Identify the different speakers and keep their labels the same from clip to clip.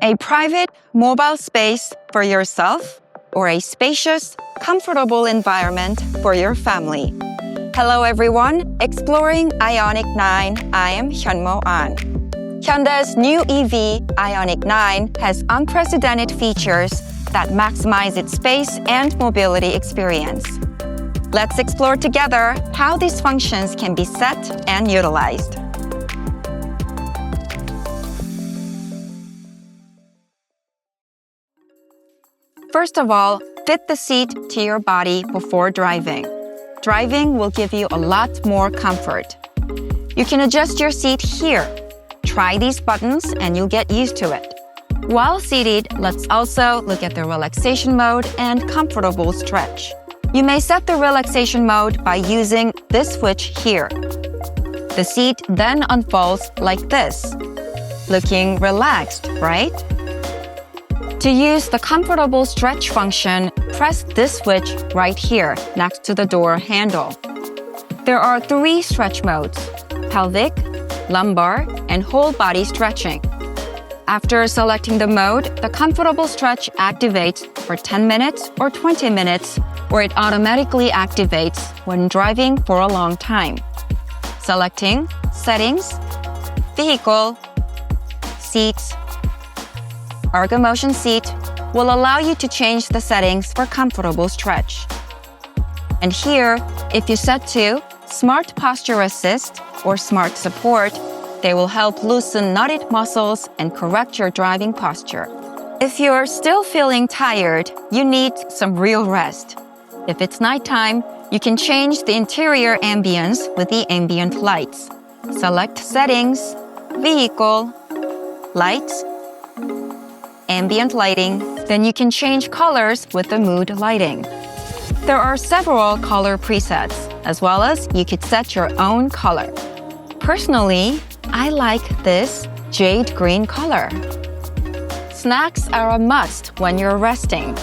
Speaker 1: A private, mobile space for yourself or a spacious, comfortable environment for your family. Hello everyone, exploring IONIQ 9, I am Hyunmo An. Hyundai's new EV, IONIQ 9, has unprecedented features that maximize its space and mobility experience. Let's explore together how these functions can be set and utilized. First of all, fit the seat to your body before driving. Driving will give you a lot more comfort. You can adjust your seat here. Try these buttons and you'll get used to it. While seated, let's also look at the relaxation mode and comfortable stretch. You may set the relaxation mode by using this switch here. The seat then unfolds like this. Looking relaxed, right? To use the comfortable stretch function, press this switch right here next to the door handle. There are 3 stretch modes: pelvic, lumbar, and whole body stretching. After selecting the mode, the comfortable stretch activates for 10 minutes or 20 minutes, or it automatically activates when driving for a long time. Selecting Settings, Vehicle, Seats, Ergomotion Seat will allow you to change the settings for comfortable stretch. And here, if you set to Smart Posture Assist or Smart Support, they will help loosen knotted muscles and correct your driving posture. If you're still feeling tired, you need some real rest. If it's nighttime, you can change the interior ambience with the ambient lights. Select Settings, Vehicle, Lights, Ambient Lighting, then you can change colors with the mood lighting. There are several color presets, as well as you could set your own color. Personally, I like this jade green color. Snacks are a must when you're resting.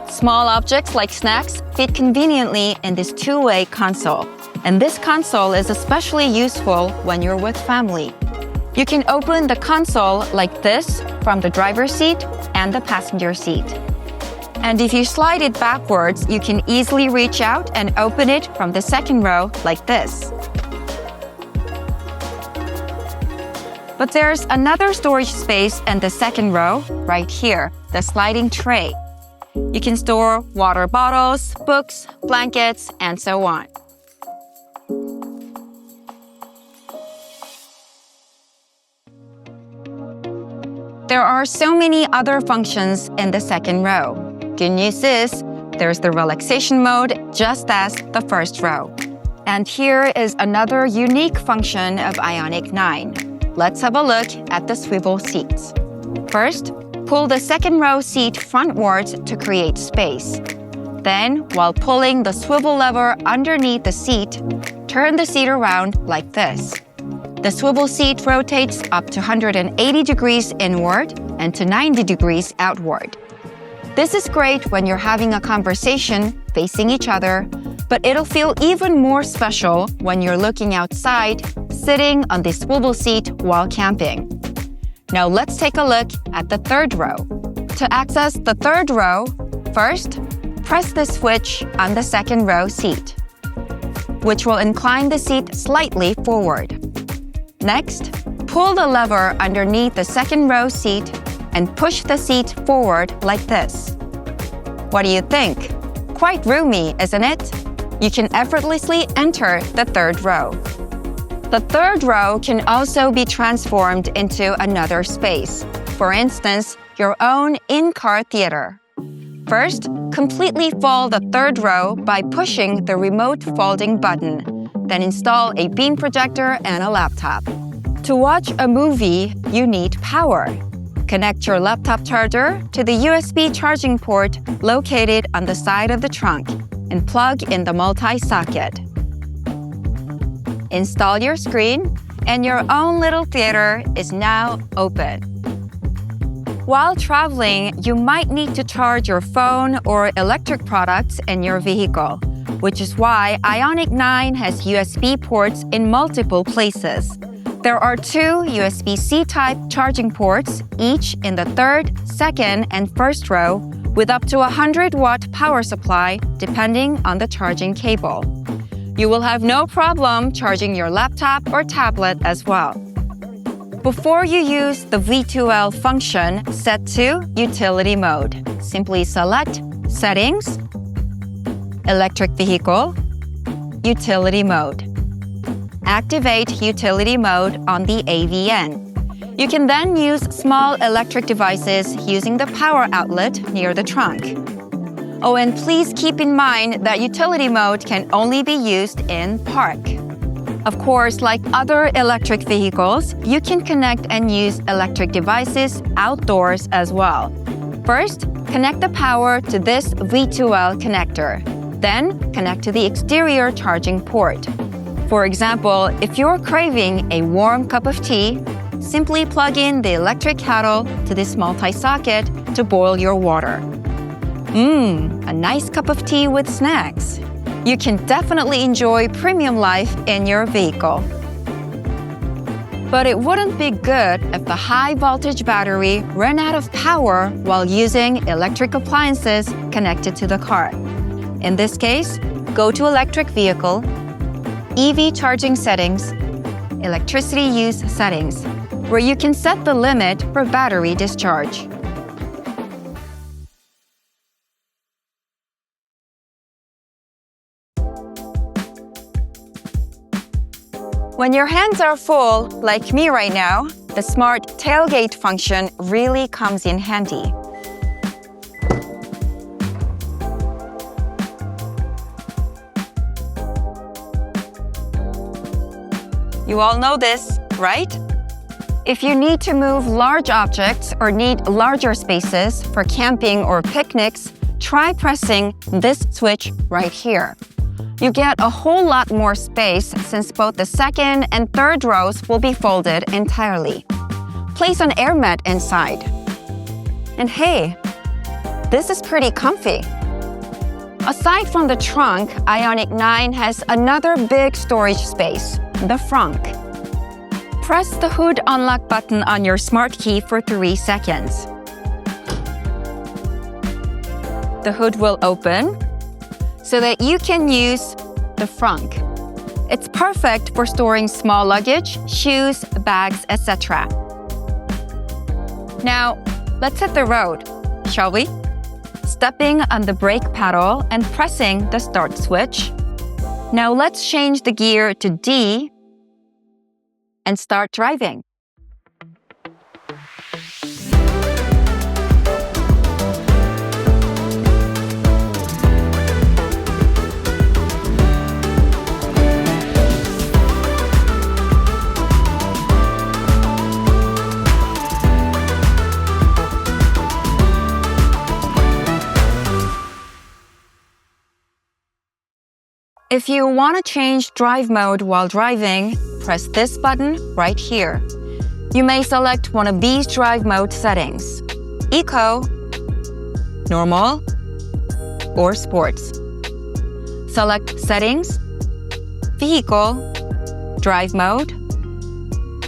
Speaker 1: Small objects like snacks fit conveniently in this two-way console, and this console is especially useful when you're with family. You can open the console like this from the driver's seat and the passenger seat. And if you slide it backwards, you can easily reach out and open it from the second row like this. But there's another storage space in the second row right here, the sliding tray. You can store water bottles, books, blankets, and so on. There are so many other functions in the second row. Good news is, there's the relaxation mode just as the first row. And here is another unique function of IONIQ 9. Let's have a look at the swivel seats. First, pull the second row seat frontwards to create space. Then, while pulling the swivel lever underneath the seat, turn the seat around like this. The swivel seat rotates up to 180 degrees inward and to 90 degrees outward. This is great when you're having a conversation facing each other, but it'll feel even more special when you're looking outside, sitting on the swivel seat while camping. Now let's take a look at the third row. To access the third row, first, press the switch on the second row seat, which will incline the seat slightly forward. Next, pull the lever underneath the second row seat and push the seat forward like this. What do you think? Quite roomy, isn't it? You can effortlessly enter the third row. The third row can also be transformed into another space. For instance, your own in-car theater. First, completely fold the third row by pushing the remote folding button. Then install a beam projector and a laptop. To watch a movie, you need power. Connect your laptop charger to the USB charging port located on the side of the trunk and plug in the multi-socket. Install your screen, and your own little theater is now open. While traveling, you might need to charge your phone or electric products in your vehicle, which is why IONIQ 9 has USB ports in multiple places. There are two USB-C type charging ports, each in the third, second, and first row, with up to 100-watt power supply depending on the charging cable. You will have no problem charging your laptop or tablet as well. Before you use the V2L function, set to Utility Mode. Simply select Settings, Electric Vehicle, Utility Mode. Activate Utility Mode on the AVN. You can then use small electric devices using the power outlet near the trunk. Oh, and please keep in mind that Utility Mode can only be used in park. Of course, like other electric vehicles, you can connect and use electric devices outdoors as well. First, connect the power to this V2L connector. Then, connect to the exterior charging port. For example, if you're craving a warm cup of tea, simply plug in the electric kettle to this multi-socket to boil your water. A nice cup of tea with snacks. You can definitely enjoy premium life in your vehicle. But it wouldn't be good if the high-voltage battery ran out of power while using electric appliances connected to the car. In this case, go to Electric Vehicle, EV Charging Settings, Electricity Use Settings, where you can set the limit for battery discharge. When your hands are full, like me right now, the smart tailgate function really comes in handy. You all know this, right? If you need to move large objects or need larger spaces for camping or picnics, try pressing this switch right here. You get a whole lot more space since both the second and third rows will be folded entirely. Place an air mat inside. And hey, this is pretty comfy. Aside from the trunk, IONIQ 9 has another big storage space, the frunk. Press the hood unlock button on your smart key for 3 seconds. The hood will open so that you can use the frunk. It's perfect for storing small luggage, shoes, bags, etc. Now, let's hit the road, shall we? Stepping on the brake pedal and pressing the start switch. Now let's change the gear to D and start driving. If you want to change drive mode while driving, press this button right here. You may select one of these drive mode settings: Eco, Normal, or Sports. Select Settings, Vehicle, Drive Mode,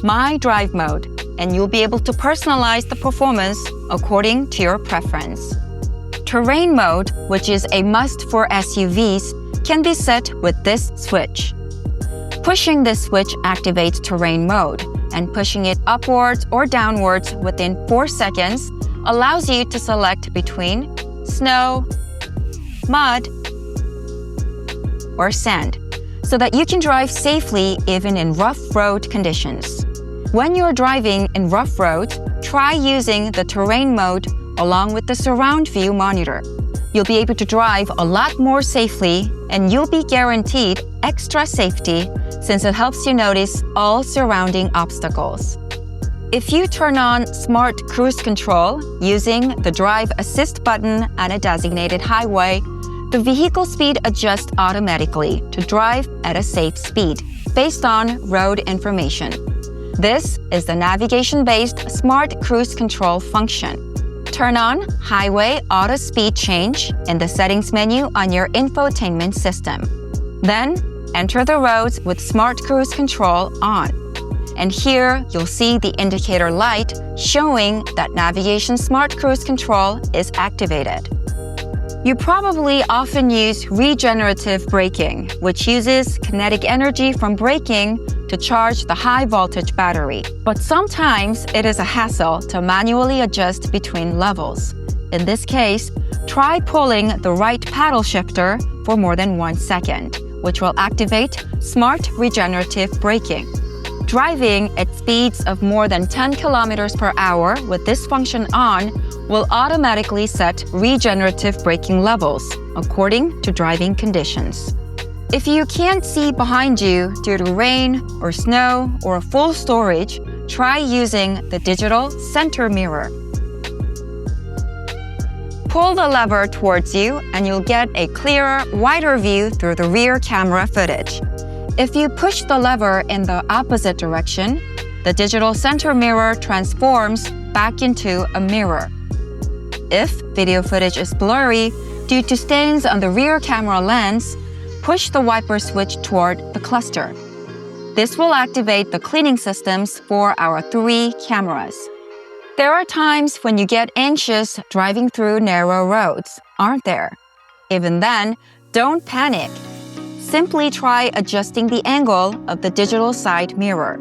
Speaker 1: My Drive Mode, and you'll be able to personalize the performance according to your preference. Terrain Mode, which is a must for SUVs, can be set with this switch. Pushing this switch activates terrain mode, and pushing it upwards or downwards within 4 seconds allows you to select between snow, mud, or sand, so that you can drive safely even in rough road conditions. When you're driving in rough roads, try using the terrain mode along with the surround view monitor. You'll be able to drive a lot more safely, and you'll be guaranteed extra safety since it helps you notice all surrounding obstacles. If you turn on Smart Cruise Control using the Drive Assist button on a designated highway, the vehicle speed adjusts automatically to drive at a safe speed based on road information. This is the navigation-based Smart Cruise Control function. Turn on Highway Auto Speed Change in the Settings menu on your infotainment system. Then, enter the roads with Smart Cruise Control on. And here, you'll see the indicator light showing that Navigation Smart Cruise Control is activated. You probably often use regenerative braking, which uses kinetic energy from braking to charge the high-voltage battery. But sometimes it is a hassle to manually adjust between levels. In this case, try pulling the right paddle shifter for more than 1 second, which will activate smart regenerative braking. Driving at speeds of more than 10 kilometers per hour with this function on will automatically set regenerative braking levels according to driving conditions. If you can't see behind you due to rain or snow or full storage, try using the digital center mirror. Pull the lever towards you and you'll get a clearer, wider view through the rear camera footage. If you push the lever in the opposite direction, the digital center mirror transforms back into a mirror. If video footage is blurry due to stains on the rear camera lens, push the wiper switch toward the cluster. This will activate the cleaning systems for our 3 cameras. There are times when you get anxious driving through narrow roads, aren't there? Even then, don't panic. Simply try adjusting the angle of the digital side mirror.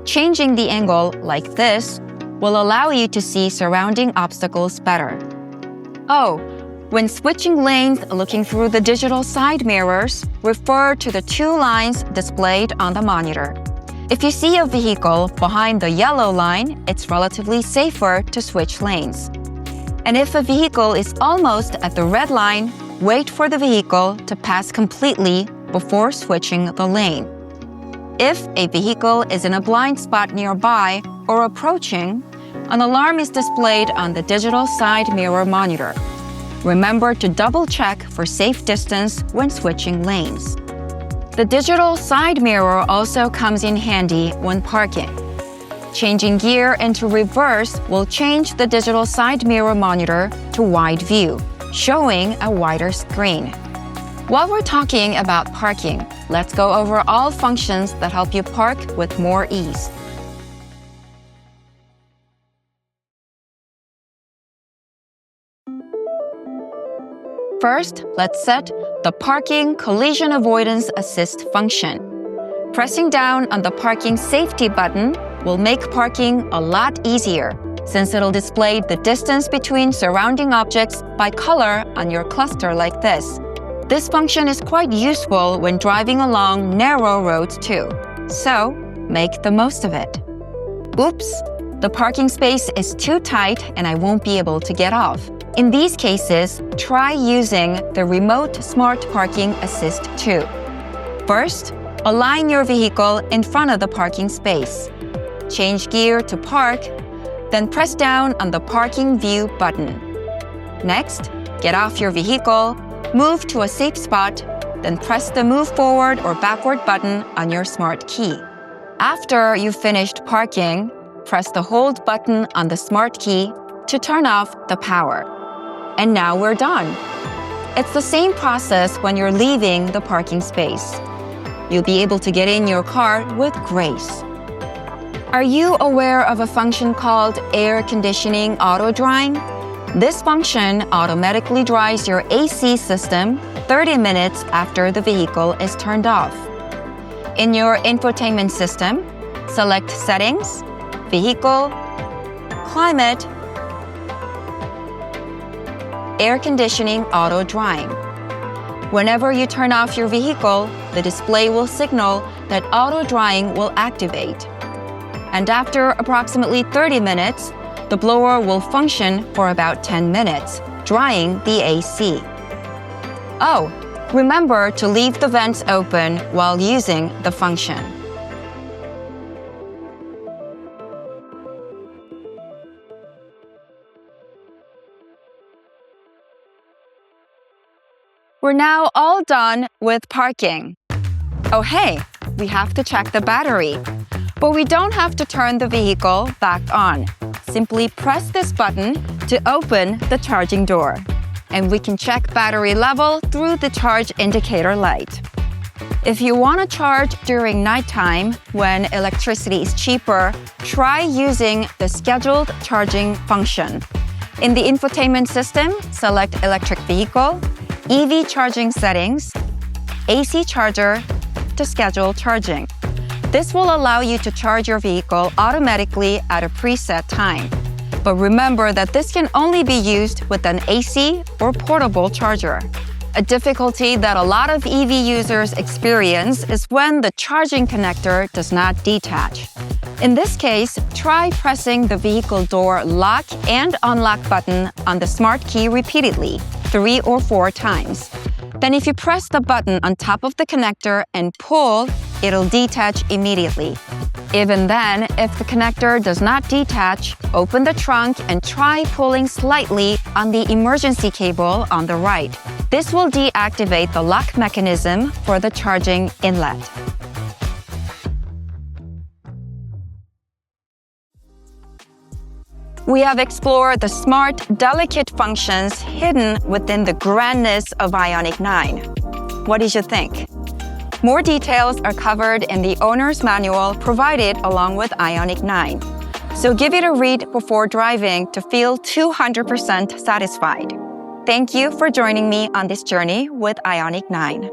Speaker 1: Changing the angle like this will allow you to see surrounding obstacles better. Oh, when switching lanes looking through the digital side mirrors, refer to the 2 lines displayed on the monitor. If you see a vehicle behind the yellow line, it's relatively safer to switch lanes. And if a vehicle is almost at the red line, wait for the vehicle to pass completely before switching the lane. If a vehicle is in a blind spot nearby or approaching, an alarm is displayed on the digital side mirror monitor. Remember to double-check for safe distance when switching lanes. The digital side mirror also comes in handy when parking. Changing gear into reverse will change the digital side mirror monitor to wide view, showing a wider screen. While we're talking about parking, let's go over all functions that help you park with more ease. First, let's set the Parking Collision Avoidance Assist function. Pressing down on the parking safety button will make parking a lot easier, since it'll display the distance between surrounding objects by color on your cluster like this. This function is quite useful when driving along narrow roads too, so make the most of it. Oops, the parking space is too tight and I won't be able to get off. In these cases, try using the Remote Smart Parking Assist 2. First, align your vehicle in front of the parking space. Change gear to park, then press down on the Parking View button. Next, get off your vehicle, move to a safe spot, then press the Move Forward or Backward button on your smart key. After you've finished parking, press the Hold button on the smart key to turn off the power. And now we're done. It's the same process when you're leaving the parking space. You'll be able to get in your car with grace. Are you aware of a function called Air Conditioning Auto Drying? This function automatically dries your AC system 30 minutes after the vehicle is turned off. In your infotainment system, select Settings, Vehicle, Climate, Air Conditioning Auto Drying. Whenever you turn off your vehicle, the display will signal that auto drying will activate. And after approximately 30 minutes, the blower will function for about 10 minutes, drying the AC. Oh, remember to leave the vents open while using the function. We're now all done with parking. Oh hey, we have to check the battery. But we don't have to turn the vehicle back on. Simply press this button to open the charging door. And we can check battery level through the charge indicator light. If you want to charge during nighttime when electricity is cheaper, try using the scheduled charging function. In the infotainment system, select electric vehicle, EV charging settings, AC charger to schedule charging. This will allow you to charge your vehicle automatically at a preset time. But remember that this can only be used with an AC or portable charger. A difficulty that a lot of EV users experience is when the charging connector does not detach. In this case, try pressing the vehicle door lock and unlock button on the smart key repeatedly, 3 or 4 times. Then if you press the button on top of the connector and pull, it'll detach immediately. Even then, if the connector does not detach, open the trunk and try pulling slightly on the emergency cable on the right. This will deactivate the lock mechanism for the charging inlet. We have explored the smart, delicate functions hidden within the grandness of IONIQ 9. What did you think? More details are covered in the owner's manual provided along with IONIQ 9. So give it a read before driving to feel 200% satisfied. Thank you for joining me on this journey with IONIQ 9.